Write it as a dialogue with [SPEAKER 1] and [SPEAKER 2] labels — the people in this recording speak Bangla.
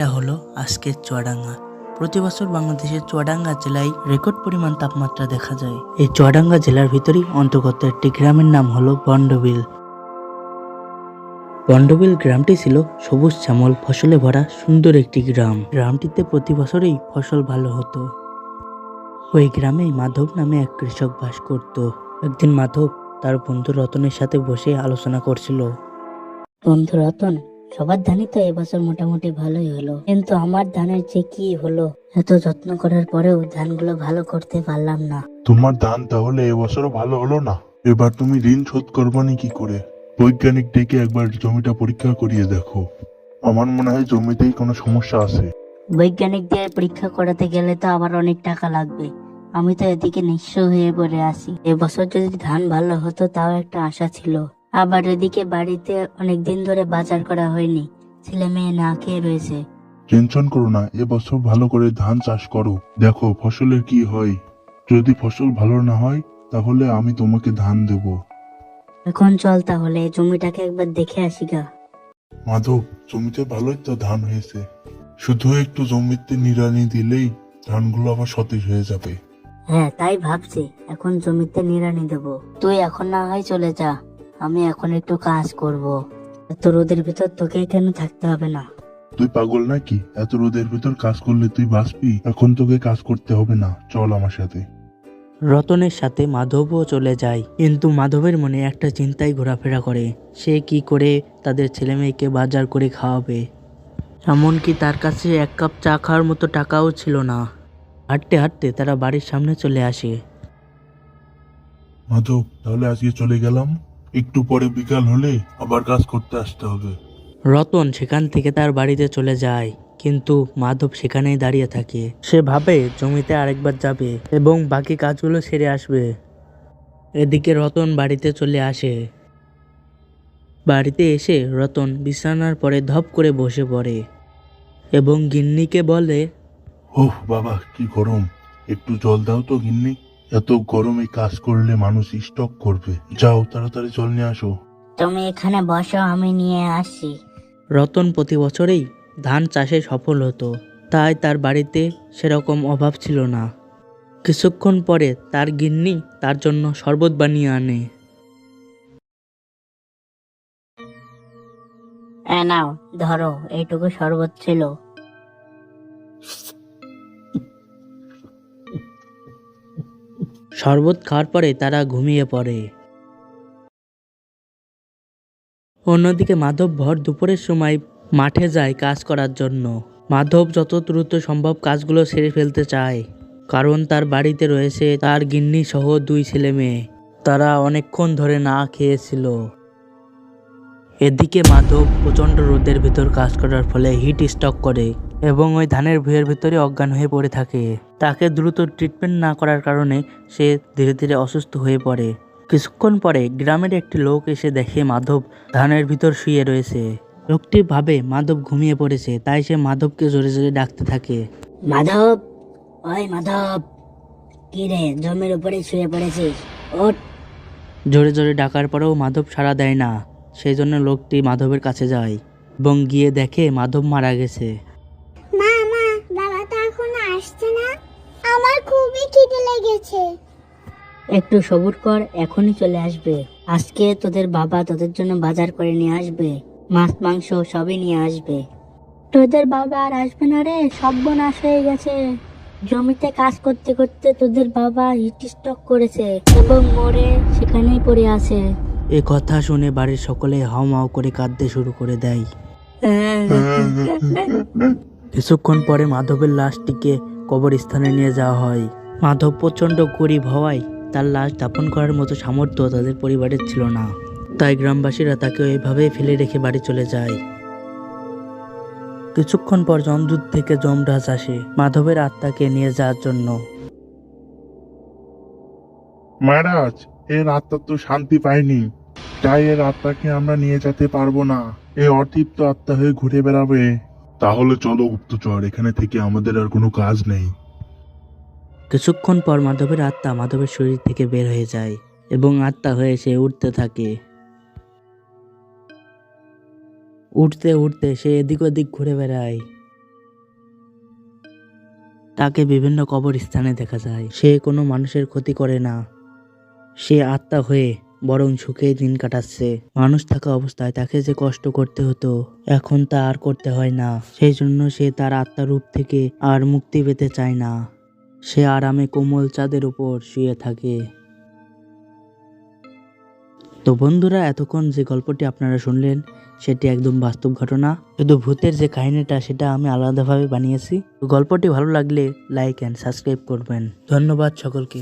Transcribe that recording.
[SPEAKER 1] এটা হলো আজকের চুয়াডাঙ্গা। প্রতি বছর বাংলাদেশের চুয়াডাঙ্গা জেলায় রেকর্ড পরিমাণ তাপমাত্রা দেখা যায়। এই চুয়াডাঙ্গা জেলার ভিতরেই অন্তর্গত একটি গ্রামের নাম হলো বন্ডবিল। বন্ডবিল গ্রামটি ছিল সবুজ শ্যামল ফসলে ভরা সুন্দর একটি গ্রাম। গ্রামটিতে প্রতি বছরই ফসল ভালো হতো। ওই গ্রামে মাধব নামে এক কৃষক বাস করত। একদিন মাধব তার বন্ধু রতনের সাথে বসে আলোচনা করছিল।
[SPEAKER 2] বন্ধু রতন, সবার ধানই তো এবছর মোটামুটি ভালোই হলো, কিন্তু আমার ধানের যে কি হলো, এত যত্ন করার পরেও ধানগুলো ভালো করতে পারলাম না।
[SPEAKER 3] তোমার ধান তাহলে এবছরও ভালো হলো না। এবার তুমি ঋণ শোধ করবানি কি করে? বৈজ্ঞানিক ডেকে একবার জমিটা পরীক্ষা করিয়ে দেখো। আমার মনে হয় জমিতেই কোনো সমস্যা আছে।
[SPEAKER 2] বৈজ্ঞানিক দিয়ে পরীক্ষা করাতে গেলে তো আবার অনেক টাকা লাগবে। আমি তো এদিকে নিঃস্ব হয়ে পড়ে আছি। এবছর যদি ধান ভালো হতো তাও একটা আশা ছিল। আবার এদিকে বাড়িতে অনেক দিন ধরে বাজার করা হয়নি, ছেলে মেয়ে না খেয়ে রয়েছে।
[SPEAKER 3] টেনশন করো না, এবছর ভালো করে ধান চাষ করো, দেখো ফসলের কি হয়। যদি ফসল ভালো না হয় তাহলে আমি তোমাকে ধান দেব।
[SPEAKER 2] এখন চল তাহলে জমিটাকে একবার দেখে আসি গা।
[SPEAKER 3] মাধব, জমিতে ভালোই তো ধান হয়েছে, শুধু একটু জমিতে নিড়ানি দিলেই ধানগুলো আবার সতেজ হয়ে যাবে।
[SPEAKER 2] হ্যাঁ, তাই ভাবছি এখন জমিতে নিড়ানি দেব। তুই এখন না হয় চলে যা, আমি এখন একটু কাজ করব। এত রোদের ভিতর তোকে কেন থাকতে হবে না।
[SPEAKER 3] তুই পাগল নাকি? এত রোদের ভিতর কাজ করলে তুই বাঁচবি? এখন তোকে কাজ করতে হবে না, চল আমার সাথে।
[SPEAKER 1] রতনের সাথে মাধবও চলে যায়, কিন্তু মাধবের মনে একটা চিন্তাই ঘোরাফেরা করে। সে কি করে তাদের ছেলে মেয়েকে বাজার করে খাওয়াবে। এমনকি তার কাছে এক কাপ চা খাওয়ার মতো টাকাও ছিল না। হাঁটতে হাঁটতে তারা বাড়ির সামনে চলে আসে।
[SPEAKER 3] মাধব, তাহলে আজকে চলে গেলাম, একটু পরে বিকাল হলে আবার কাজ করতে আসতে হবে।
[SPEAKER 1] রতন সেখান থেকে তার বাড়িতে চলে যায়, কিন্তু মাধব সেখানেই দাঁড়িয়ে থাকে। সে ভাবে জমিতে আরেকবার যাবে এবং বাকি কাজগুলো সেরে আসবে। এদিকে রতন বাড়িতে চলে আসে। বাড়িতে এসে রতন বিছানার পরে ধপ করে বসে পড়ে এবং গিন্নিকে বলে,
[SPEAKER 3] ওহ বাবা, কি গরম, একটু জল দাও তো গিন্নি। এত গরমে কাজ করলে মানুষ স্টক করবে। যাও তাড়াতাড়ি জল নিয়ে আসো।
[SPEAKER 2] তুমি এখানে বসো, আমি নিয়ে আসি।
[SPEAKER 1] রতন প্রতি বছরেই ধান চাষে সফল হতো, তাই তার বাড়িতে সেরকম অভাব ছিল না। কিছুক্ষণ পরে তার গিন্নি তার জন্য শরবত বানিয়ে আনে।
[SPEAKER 2] নাও ধরো, এইটুকু শরবত ছিল।
[SPEAKER 1] শরবত খাওয়ার পরে তারা ঘুমিয়ে পড়ে। অন্যদিকে মাধব ভর দুপুরের সময় মাঠে যায় কাজ করার জন্য। মাধব যত দ্রুত সম্ভব কাজগুলো সেরে ফেলতে চায়, কারণ তার বাড়িতে রয়েছে তার গিন্নি সহ 2 ছেলে মেয়ে। তারা অনেকক্ষণ ধরে না খেয়েছিল। এদিকে মাধব প্রচণ্ড রোদের ভিতর কাজ করার ফলে হিট স্ট্রোক করে এবং ওই ধানের ভুঁইয়ের ভিতরে অজ্ঞান হয়ে পড়ে থাকে। তাকে দ্রুত ট্রিটমেন্ট না করার কারণে সে ধীরে ধীরে অসুস্থ হয়ে পড়ে। কিছুক্ষণ পরে গ্রামের একটি লোক এসে দেখে মাধব ধানের ভিতর শুয়ে রয়েছে। লোকটি ভাবে মাধব ঘুমিয়ে পড়েছে, তাই সে মাধবকে জোরে জোরে ডাকতে থাকে।
[SPEAKER 2] মাধব, ওই মাধব, কি রে জমির উপরে শুয়ে পড়েছিস? ওঠ।
[SPEAKER 1] জোরে জোরে ডাকার পরেও মাধব সাড়া দেয় না। সেই জন্য লোকটি মাধবের কাছে যায় এবং গিয়ে দেখে মাধব মারা গেছে।
[SPEAKER 4] মা মা, বাবা তো এখন আসছে না, আমার খুবই খিদে লেগেছে।
[SPEAKER 2] একটু সবুর কর, এখনই চলে আসবে। আজকে তোদের বাবা তোদের জন্য বাজার করে নিয়ে আসবে, মাছ মাংস সবই নিয়ে আসবে। তোদের বাবা আর আসবে না রে, সর্বনাশ হয়ে গেছে। জমিতে কাজ করতে করতে তোদের বাবা হিট স্ট্রোক করেছে এবং মরে সেখানেই পড়ে আছে।
[SPEAKER 1] এ কথা শুনে বাড়ির সকলে হাউমাউ করে কাঁদতে শুরু করে দেয়। কিছুক্ষণ পরে মাধবের লাশটিকে কবরস্থানে নিয়ে যাওয়া হয়। মাধব প্রচণ্ড গরিব হওয়ায় তার লাশ দাফন করার মতো সামর্থ্য তাদের পরিবারের ছিল না, তাই গ্রামবাসীরা তাকে এইভাবেই ফেলে রেখে বাড়ি চলে যায়। কিছুক্ষণ পর যমদূত থেকে যমরাজ আসে মাধবের আত্মাকে নিয়ে যাওয়ার জন্য।
[SPEAKER 3] মহারাজ, এর আত্মা তো শান্তি পায়নি, তাই এর আত্মাকে আমরা নিয়ে যেতে পারবো না। এ অতৃপ্ত আত্মা হয়ে ঘুরে বেড়াবে। তাহলে চলো গুপ্তচর, এখানে থেকে আমাদের আর কোনো কাজ নেই।
[SPEAKER 1] কিছুক্ষণ পর মাধবের আত্মা মাধবের শরীর থেকে বের হয়ে যায় এবং আত্মা হয়ে সে উঠতে থাকে। উঠতে উঠতে সে এদিক ওদিক ঘুরে বেড়ায়। তাকে বিভিন্ন কবরস্থানে দেখা যায়। সে কোনো মানুষের ক্ষতি করে না, সে আত্মা হয়ে বরং সুখে দিন কাটাচ্ছে। মানুষ থাকা অবস্থায় তাকে যে কষ্ট করতে হতো এখন তা আর করতে হয় না। সেই জন্য সে তার আত্মার রূপ থেকে আর মুক্তি পেতে চায় না। সে আরামে কোমল চাঁদের উপর শুয়ে থাকে। তো বন্ধুরা, এতক্ষণ যে গল্পটি আপনারা শুনলেন সেটি একদম বাস্তব ঘটনা। শুধু ভূতের যে কাহিনীটা সেটা আমি আলাদাভাবে বানিয়েছি। তো গল্পটি ভালো লাগলে লাইক অ্যান্ড সাবস্ক্রাইব করবেন। ধন্যবাদ সকলকে।